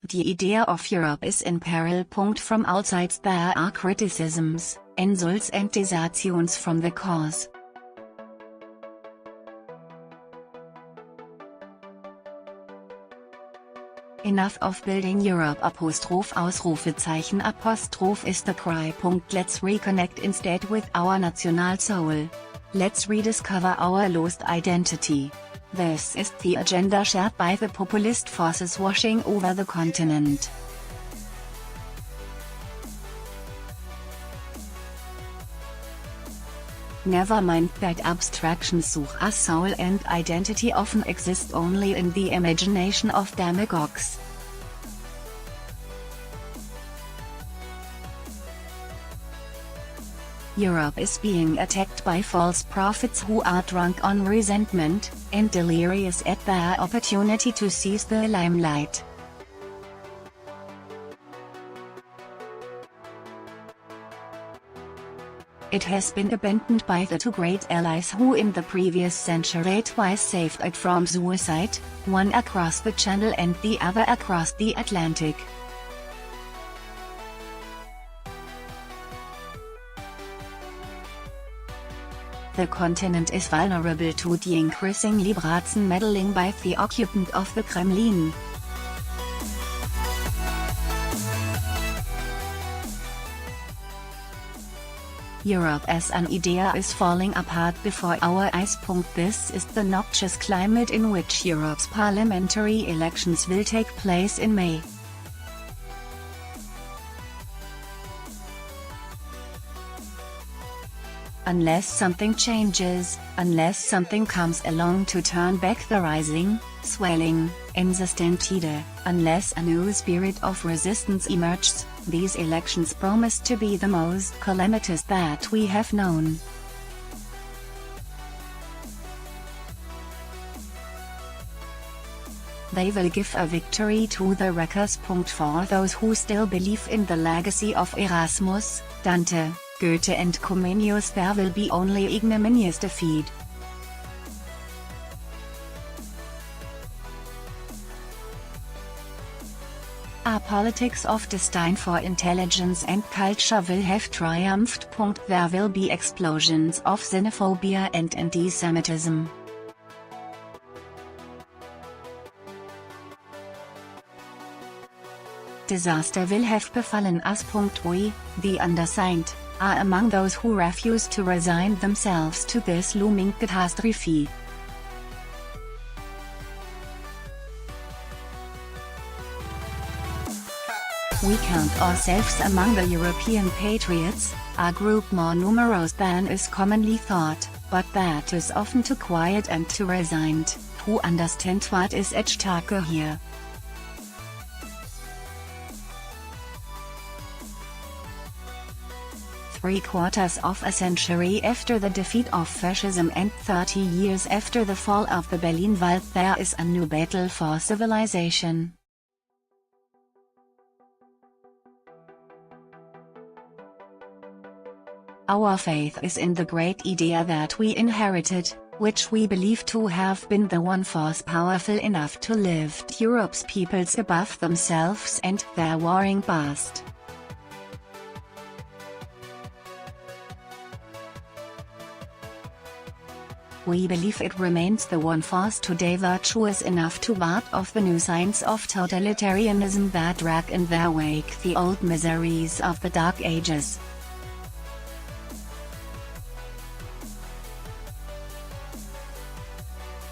The idea of Europe is in peril. From outside there are criticisms, insults and desertions from the cause. Enough of building Europe! Ausrufezeichen apostrophe is the cry. Let's reconnect instead with our national soul. Let's rediscover our lost identity. This is the agenda shared by the populist forces washing over the continent. Never mind that abstractions us soul and identity often exist only in the imagination of demagogues. Europe is being attacked by false prophets who are drunk on resentment, and delirious at their opportunity to seize the limelight. It has been abandoned by the two great allies who in the previous century twice saved it from suicide, one across the Channel and the other across the Atlantic. The continent is vulnerable to the increasingly brazen meddling by the occupant of the Kremlin. Europe as an idea is falling apart before our eyes. This is the noxious climate in which Europe's parliamentary elections will take place in May. Unless something changes, unless something comes along to turn back the rising, swelling, insistent unless a new spirit of resistance emerges, these elections promise to be the most calamitous that we have known. They will give a victory to the wreckers.For those who still believe in the legacy of Erasmus, Dante, Goethe and Comenius. There will be only ignominious defeat. A politics of disdain for intelligence and culture will have triumphed. There will be explosions of xenophobia and antisemitism. Disaster will have befallen us.We, the undersigned, are among those who refuse to resign themselves to this looming catastrophe. We count ourselves among the European patriots, a group more numerous than is commonly thought, but that is often too quiet and too resigned, to understand what is at stake here. Three-quarters of a century after the defeat of fascism and 30 years after the fall of the Berlin Wall, there is a new battle for civilization. Our faith is in the great idea that we inherited, which we believe to have been the one force powerful enough to lift Europe's peoples above themselves and their warring past. We believe it remains the one force today virtuous enough to ward off the new signs of totalitarianism that drag in their wake the old miseries of the Dark Ages.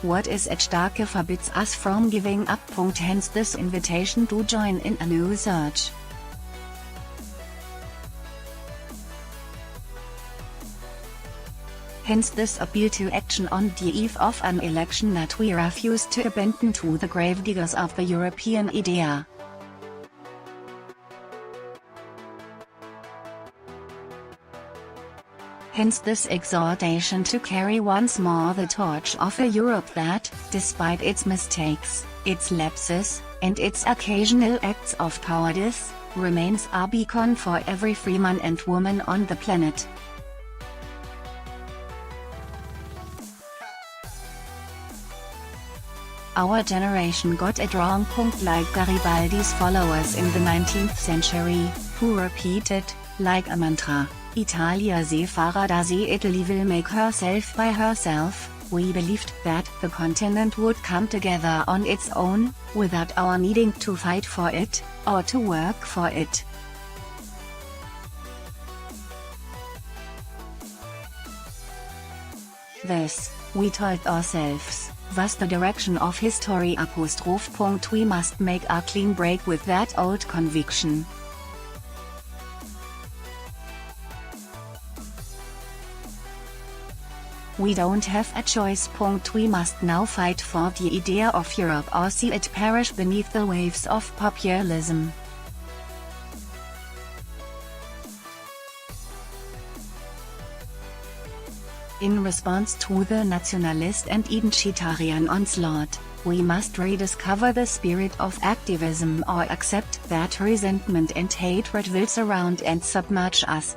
What is at stake forbids us from giving up. Hence this invitation to join in a new surge. Hence this appeal to action on the eve of an election that we refuse to abandon to the gravediggers of the European idea. Hence this exhortation to carry once more the torch of a Europe that, despite its mistakes, its lapses, and its occasional acts of cowardice, remains a beacon for every free man and woman on the planet. Our generation got it wrong. Like Garibaldi's followers in the 19th century, who repeated, like a mantra, Italia seefahrer da see Italy will make herself by herself. We believed that the continent would come together on its own, without our needing to fight for it, or to work for it. This, we told ourselves, was the direction of history. We must make a clean break with that old conviction. We don't have a choice. We must now fight for the idea of Europe or see it perish beneath the waves of populism. In response to the nationalist and identitarian onslaught, we must rediscover the spirit of activism or accept that resentment and hatred will surround and submerge us.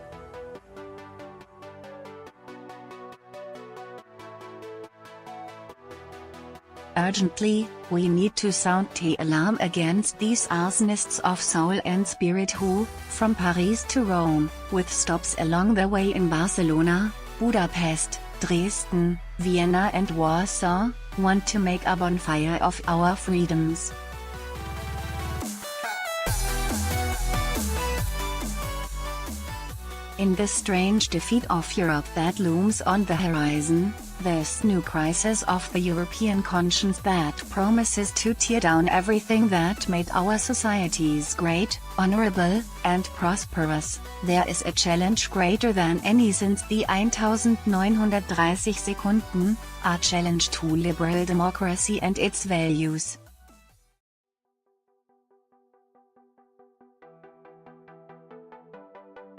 Urgently, we need to sound the alarm against these arsonists of soul and spirit who, from Paris to Rome, with stops along the way in Barcelona, Budapest, Dresden, Vienna and Warsaw, want to make a bonfire of our freedoms. In the strange defeat of Europe that looms on the horizon, this new crisis of the European conscience that promises to tear down everything that made our societies great, honorable, and prosperous, there is a challenge greater than any since the 1930 Sekunden, a challenge to liberal democracy and its values.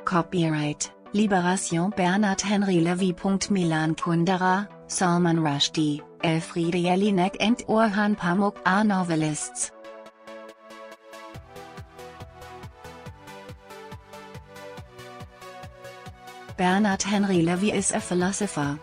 Copyright, Libération Bernard Henry Levy. Milan Kundera, Salman Rushdie, Elfriede Jelinek and Orhan Pamuk are novelists. Bernard Henry Levy is a philosopher.